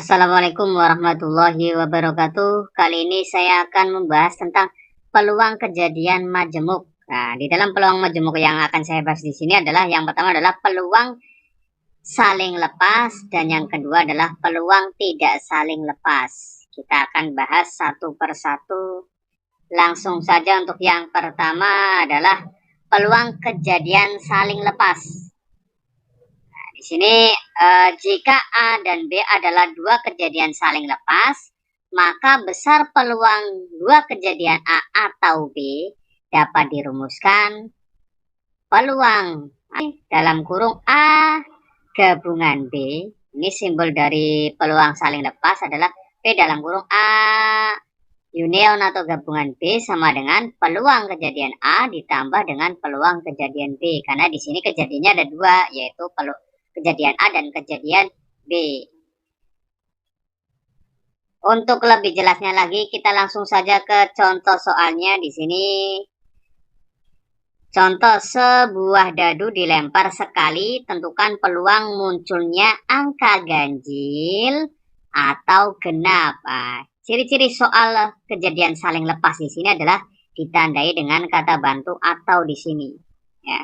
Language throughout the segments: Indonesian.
Assalamualaikum warahmatullahi wabarakatuh. Kali ini saya akan membahas tentang peluang kejadian majemuk. Nah, di dalam peluang majemuk yang akan saya bahas di sini adalah yang pertama adalah peluang saling lepas dan yang kedua adalah peluang tidak saling lepas. Kita akan bahas satu persatu. Langsung saja untuk yang pertama adalah peluang kejadian saling lepas. Di sini jika A dan B adalah dua kejadian saling lepas, maka besar peluang dua kejadian A atau B dapat dirumuskan peluang dalam kurung A gabungan B. Ini simbol dari peluang saling lepas adalah P dalam kurung A union atau gabungan B sama dengan peluang kejadian A ditambah dengan peluang kejadian B. Karena di sini kejadiannya ada dua, yaitu kejadian A dan kejadian B. Untuk lebih jelasnya lagi, kita langsung saja ke contoh soalnya di sini. Contoh, sebuah dadu dilempar sekali, tentukan peluang munculnya angka ganjil atau genap. Ciri-ciri soal kejadian saling lepas di sini adalah ditandai dengan kata bantu atau di sini. Ya.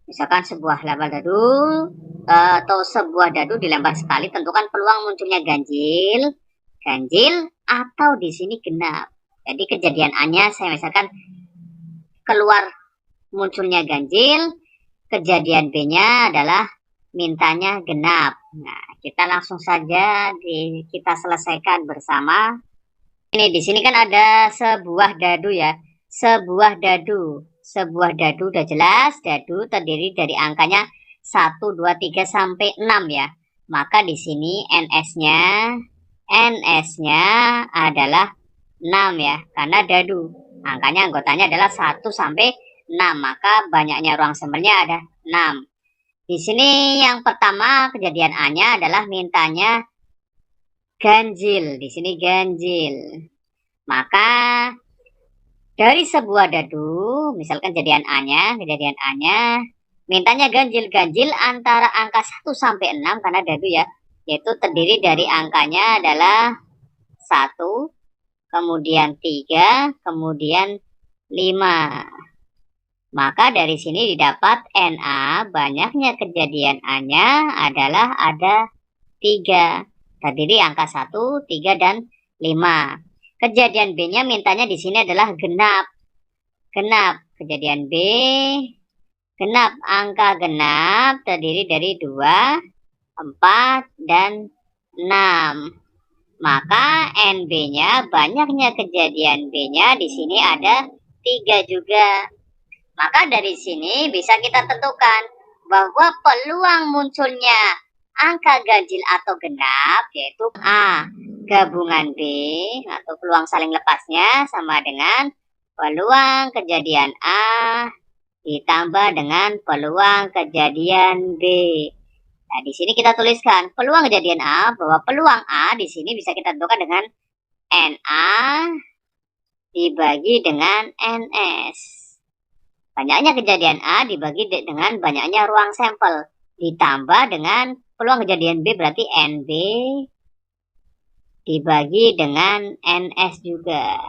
Misalkan sebuah lempar dadu atau sebuah dadu dilempar sekali, tentukan peluang munculnya ganjil atau di sini genap. Jadi kejadian A-nya saya misalkan keluar munculnya ganjil, kejadian B-nya adalah mintanya genap. Nah, kita langsung saja kita selesaikan bersama. Ini di sini kan ada sebuah dadu ya. Sebuah dadu udah jelas, dadu terdiri dari angkanya 1, 2, 3 sampai 6 ya. Maka di sini NS-nya adalah 6 ya, karena dadu. Angkanya anggotanya adalah 1 sampai 6, maka banyaknya ruang sampelnya ada 6. Di sini yang pertama kejadian A-nya adalah mintanya ganjil. Di sini ganjil. Maka dari sebuah dadu, misalkan kejadian A-nya mintanya ganjil antara angka 1 sampai 6 karena dadu ya, yaitu terdiri dari angkanya adalah 1, kemudian 3, kemudian 5. Maka dari sini didapat NA, banyaknya kejadian A-nya adalah ada 3. Terdiri angka 1, 3, dan 5. Kejadian B-nya mintanya di sini adalah genap. Kejadian B, genap. Angka genap terdiri dari 2, 4, dan 6. Maka NB-nya, banyaknya kejadian B-nya di sini ada 3 juga. Maka dari sini bisa kita tentukan bahwa peluang munculnya angka ganjil atau genap yaitu A gabungan B atau peluang saling lepasnya sama dengan peluang kejadian A ditambah dengan peluang kejadian B. Nah, di sini kita tuliskan peluang kejadian A, bahwa peluang A di sini bisa kita tentukan dengan NA dibagi dengan NS. Banyaknya kejadian A dibagi dengan banyaknya ruang sampel ditambah dengan peluang kejadian B, berarti NB dibagi dengan NS juga.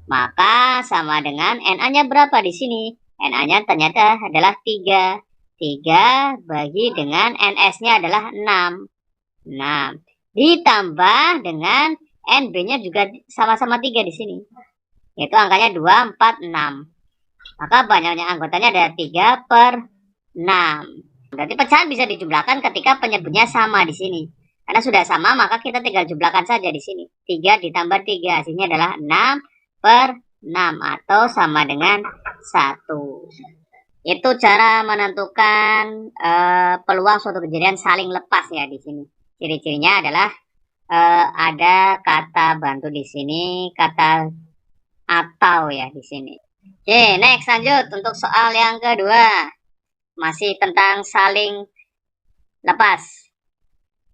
Maka sama dengan NA-nya berapa di sini? NA-nya ternyata adalah 3. 3 bagi dengan NS-nya adalah 6. Ditambah dengan NB-nya juga sama-sama 3 di sini. Yaitu angkanya 2, 4, 6. Maka banyaknya anggotanya ada 3 per 6. Berarti pecahan bisa dijumlahkan ketika penyebutnya sama di sini. Karena sudah sama, maka kita tinggal jumlahkan saja di sini. 3 ditambah 3, hasilnya adalah 6 per 6 atau sama dengan 1. Itu cara menentukan peluang suatu kejadian saling lepas ya di sini. Ciri-cirinya adalah ada kata bantu di sini, kata atau ya di sini. Oke, next lanjut untuk soal yang kedua. Masih tentang saling lepas.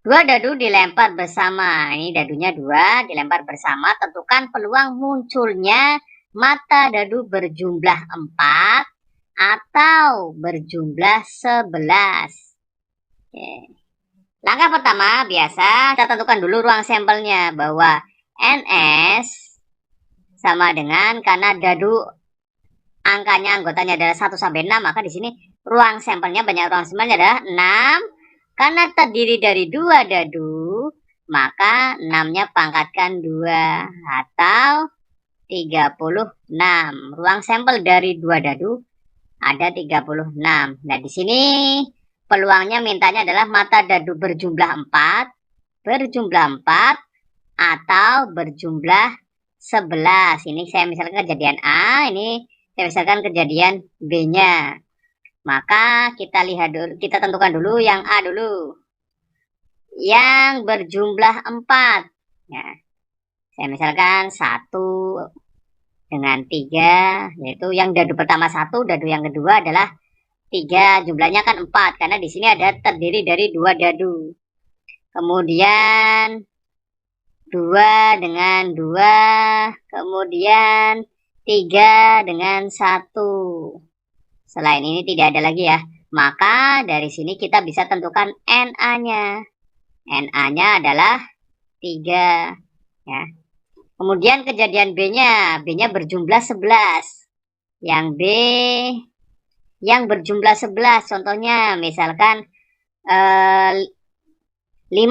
2 dadu dilempar bersama. Ini dadunya 2 dilempar bersama. Tentukan peluang munculnya mata dadu berjumlah 4 atau berjumlah 11. Oke. Langkah Langkah pertama biasa kita tentukan dulu ruang sampelnya bahwa NS sama dengan karena dadu angkanya anggotanya adalah 1 sampai 6, maka di sini ruang sampelnya banyak ruang sampelnya adalah 6. Karena terdiri dari 2 dadu, maka 6-nya pangkatkan 2 atau 36. Ruang sampel dari 2 dadu ada 36. Nah, di sini peluangnya mintanya adalah mata dadu berjumlah 4 atau berjumlah 11. Ini saya misalkan kejadian A, ini saya misalkan kejadian B-nya. Maka kita lihat dulu, kita tentukan dulu yang A dulu. Yang berjumlah 4. Ya. Saya misalkan 1 dengan 3, yaitu yang dadu pertama 1, dadu yang kedua adalah 3, jumlahnya kan 4 karena di sini ada terdiri dari 2 dadu. Kemudian 2 dengan 2, kemudian 3 dengan 1. Selain ini tidak ada lagi ya. Maka dari sini kita bisa tentukan NA-nya. NA-nya adalah 3 ya. Kemudian kejadian B-nya, B-nya berjumlah 11. Yang B yang berjumlah 11, contohnya misalkan 5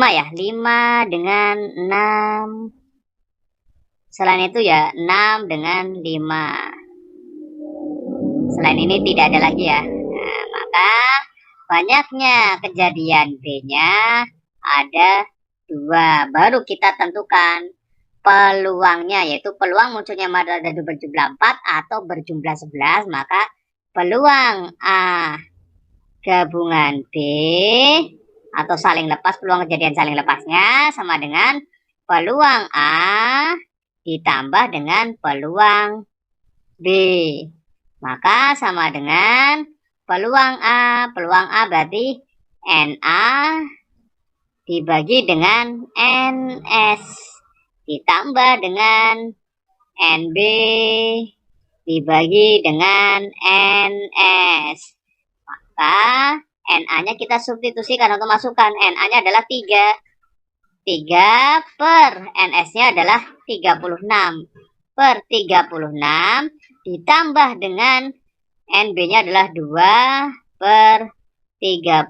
ya, 5 dengan 6. Selain itu ya 6 dengan 5. Selain ini tidak ada lagi ya. Nah, maka banyaknya kejadian B-nya ada 2. Baru kita tentukan peluangnya, yaitu peluang munculnya mata dadu berjumlah 4 atau berjumlah 11. Maka peluang A gabungan B atau saling lepas, peluang kejadian saling lepasnya sama dengan peluang A ditambah dengan peluang B. Maka sama dengan peluang A berarti NA dibagi dengan NS ditambah dengan NB dibagi dengan NS. Maka NA-nya kita substitusikan untuk masukkan. NA-nya adalah 3. 3 per NS-nya adalah 36. Per 36 ditambah dengan NB-nya adalah 2 per 36.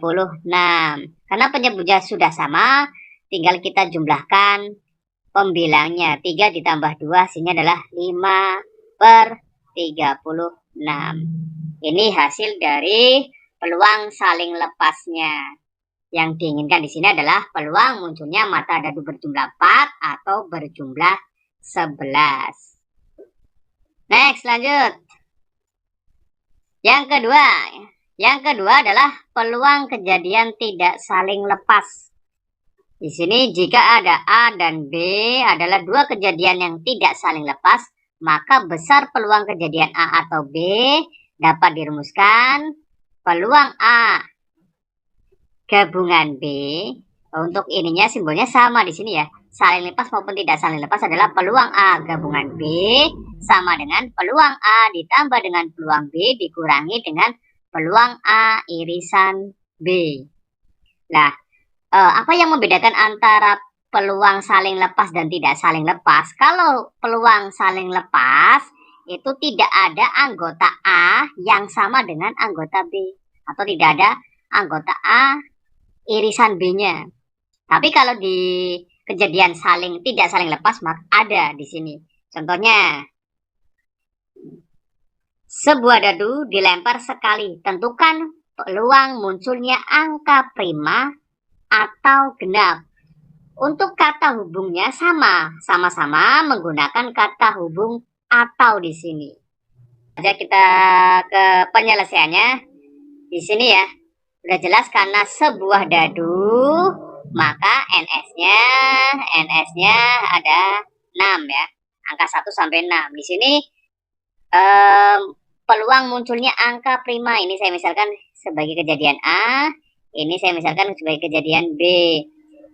Karena penyebutnya sudah sama, tinggal kita jumlahkan pembilangnya. 3 ditambah 2 hasilnya adalah 5 per 36. Ini hasil dari peluang saling lepasnya. Yang diinginkan di sini adalah peluang munculnya mata dadu berjumlah 4 atau berjumlah 11. Next, lanjut. Yang kedua adalah peluang kejadian tidak saling lepas. Di sini jika ada A dan B adalah 2 kejadian yang tidak saling lepas, maka besar peluang kejadian A atau B dapat dirumuskan peluang A gabungan B. Untuk ininya simbolnya sama di sini ya. Saling lepas maupun tidak saling lepas adalah peluang A gabungan B sama dengan peluang A ditambah dengan peluang B dikurangi dengan peluang A irisan B. Nah, apa yang membedakan antara peluang saling lepas dan tidak saling lepas? Kalau peluang saling lepas itu tidak ada anggota A yang sama dengan anggota B, atau tidak ada anggota A irisan B-nya. Tapi kalau di kejadian tidak saling lepas, maka ada di sini. Contohnya, sebuah dadu dilempar sekali. Tentukan peluang munculnya angka prima atau genap. Untuk kata hubungnya sama-sama menggunakan kata hubung atau di sini. Saja kita ke penyelesaiannya. Di sini ya, sudah jelas karena sebuah dadu, maka NS-nya ada 6 ya. Angka 1 sampai 6. Di sini peluang munculnya angka prima. Ini saya misalkan sebagai kejadian A, ini saya misalkan sebagai kejadian B.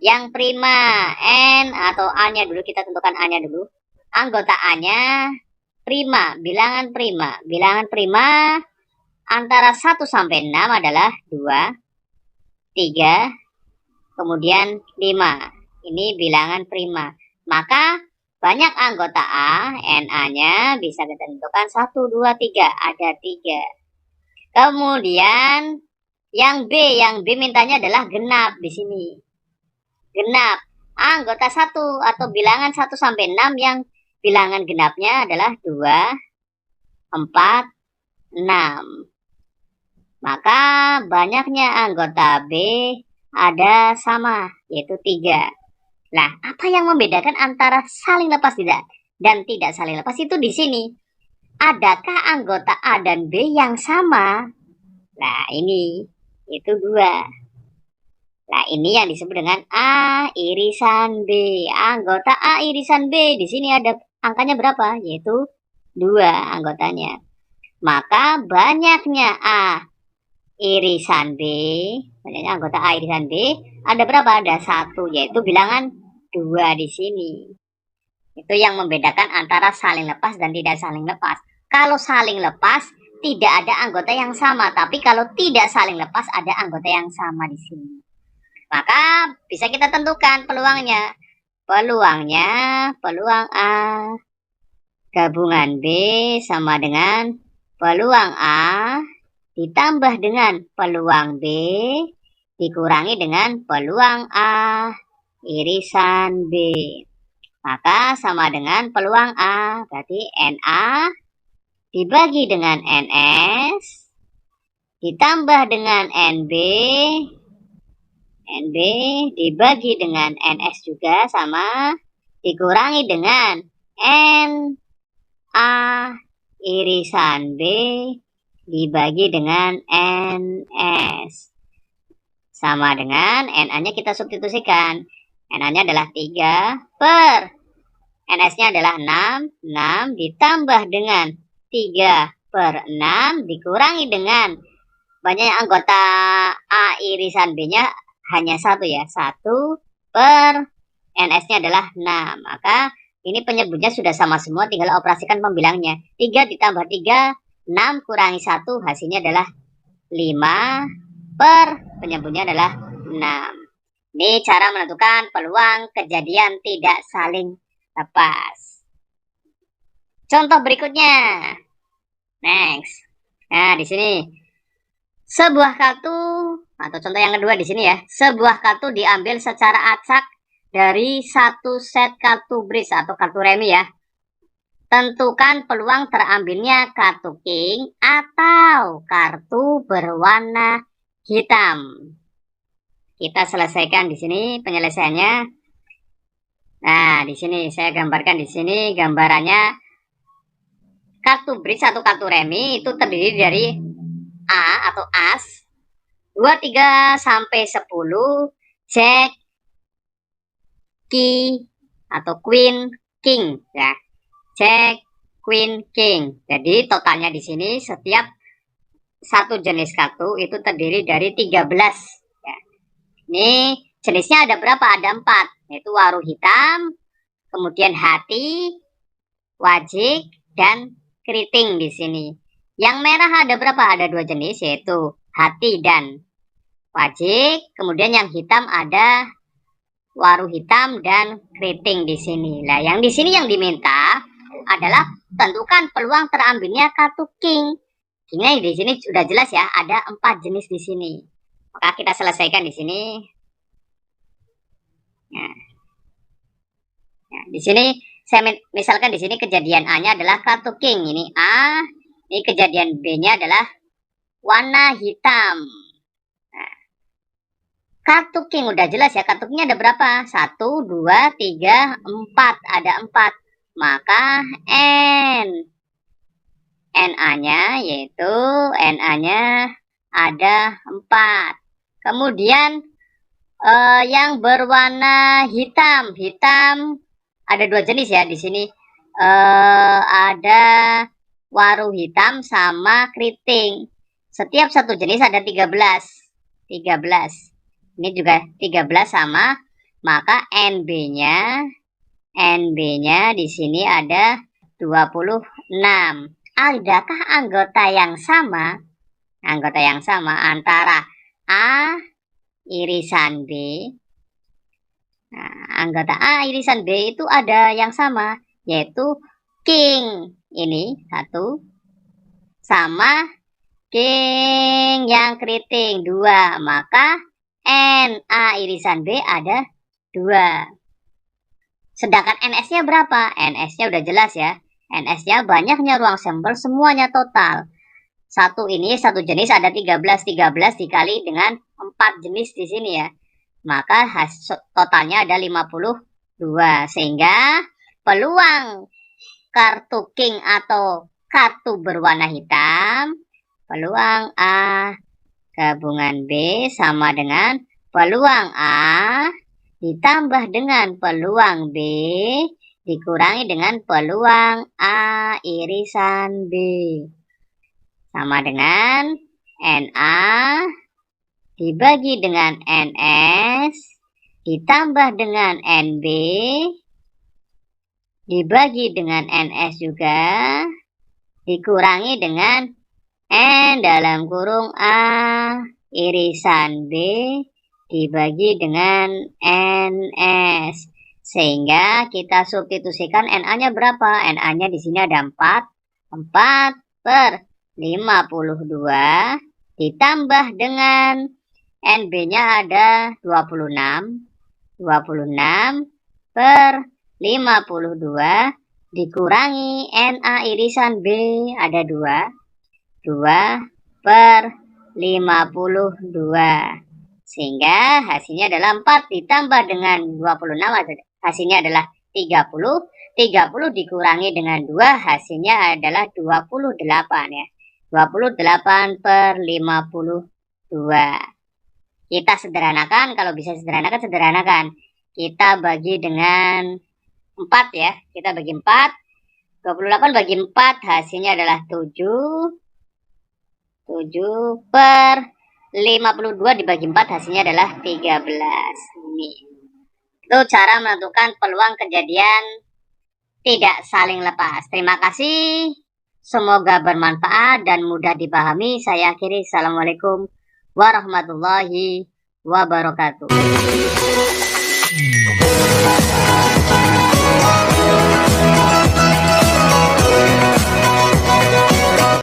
Yang prima N atau A-nya dulu, kita tentukan A-nya dulu. Anggota A-nya prima, bilangan prima. Bilangan prima antara 1 sampai 6 adalah 2, 3, kemudian 5. Ini bilangan prima. Maka banyak anggota A, Na-nya bisa ditentukan 1, 2, 3. Ada 3. Kemudian yang B mintanya adalah genap di sini. Genap. Anggota 1 atau bilangan 1 sampai 6 yang bilangan genapnya adalah 2, 4, 6. Maka banyaknya anggota B ada sama, yaitu 3. Nah, apa yang membedakan antara saling lepas tidak dan tidak saling lepas itu di sini. Adakah anggota A dan B yang sama? Nah, ini itu 2. Nah, ini yang disebut dengan A irisan B. Anggota A irisan B. Di sini ada angkanya berapa? Yaitu 2 anggotanya. Maka banyaknya A irisan B, banyaknya anggota A irisan B, ada berapa? Ada 1, yaitu bilangan 2 di sini. Itu yang membedakan antara saling lepas dan tidak saling lepas. Kalau saling lepas, tidak ada anggota yang sama. Tapi kalau tidak saling lepas, ada anggota yang sama di sini. Maka bisa kita tentukan peluangnya. Peluang A gabungan B sama dengan peluang A ditambah dengan peluang B dikurangi dengan peluang A irisan B. Maka sama dengan peluang A. Berarti Na dibagi dengan Ns ditambah dengan NB dibagi dengan NS juga sama dikurangi dengan NA irisan B dibagi dengan NS sama dengan Na-nya kita substitusikan. Na-nya adalah 3 per NS-nya adalah 6. 6 ditambah dengan 3 per 6 dikurangi dengan banyak anggota A irisan B-nya hanya 1 ya. 1 per NS-nya adalah 6. Maka ini penyebutnya sudah sama semua, tinggal operasikan pembilangnya. 3 ditambah 3, 6 kurangi 1, hasilnya adalah 5 per penyebutnya adalah 6. Ini cara menentukan peluang kejadian tidak saling lepas. Contoh berikutnya. Next. Nah, di sini sebuah kartu atau contoh yang kedua di sini ya. Sebuah kartu diambil secara acak dari satu set kartu bridge atau kartu remi ya. Tentukan peluang terambilnya kartu king atau kartu berwarna hitam. Kita selesaikan di sini penyelesaiannya. Nah, di sini saya gambarkan di sini gambarannya kartu bridge atau kartu remi itu terdiri dari A atau as 2, 3 sampai 10, jack, key atau queen, king ya. Jack, queen, king. Jadi totalnya di sini setiap satu jenis kartu itu terdiri dari 13 ya. Ini jenisnya ada berapa? Ada 4, yaitu waru hitam, kemudian hati, wajik, dan keriting di sini. Yang merah ada berapa? Ada 2 jenis, yaitu hati dan wajik. Kemudian yang hitam ada waru hitam dan keriting di sini. Nah, yang di sini yang diminta adalah tentukan peluang terambilnya kartu king. Kingnya di sini sudah jelas ya, ada 4 jenis di sini. Maka kita selesaikan di sini. Nah, di sini saya misalkan di sini kejadian A-nya adalah kartu king. Ini A, ini kejadian B-nya adalah warna hitam. Nah, kartu king udah jelas ya, kartu king ada berapa? 1, 2, 3, 4. Ada 4. Maka Na-nya yaitu Na-nya ada 4. Kemudian yang berwarna hitam ada 2 jenis ya di sini. Ada waru hitam sama keriting. Setiap satu jenis ada 13. Ini juga 13 sama. Maka NB-nya di sini ada 26. Adakah anggota yang sama? Anggota yang sama antara A irisan B Nah, anggota A irisan B itu ada yang sama, yaitu king ini 1 sama king yang keriting 2. Maka N A irisan B ada 2. Sedangkan NS-nya berapa? NS-nya udah jelas ya. NS-nya banyaknya ruang sampel semuanya total. Satu ini satu jenis ada 13 dikali dengan 4 jenis di sini ya. Maka totalnya ada 52. Sehingga peluang kartu king atau kartu berwarna hitam, peluang A gabungan B sama dengan peluang A ditambah dengan peluang B dikurangi dengan peluang A irisan B. Sama dengan NA dibagi dengan NS ditambah dengan NB dibagi dengan NS juga dikurangi dengan N dalam kurung A irisan B dibagi dengan NS. Sehingga kita substitusikan NA-nya berapa? NA-nya di sini ada 4. 4 per 52 ditambah dengan NB-nya ada 26. 26 per 52 dikurangi NA irisan B ada 2. 2 per 52. Sehingga hasilnya adalah 4 ditambah dengan 26 hasilnya adalah 30. 30 dikurangi dengan 2 hasilnya adalah 28 ya. 28 per 52. Kita sederhanakan, kalau bisa sederhanakan. Kita bagi dengan 4 ya. Kita bagi 4. 28 bagi 4 hasilnya adalah 7. 7 per 52 dibagi 4 hasilnya adalah 13. Ini. Itu cara menentukan peluang kejadian tidak saling lepas. Terima kasih. Semoga bermanfaat dan mudah dipahami. Saya akhiri. Assalamualaikum warahmatullahi wabarakatuh.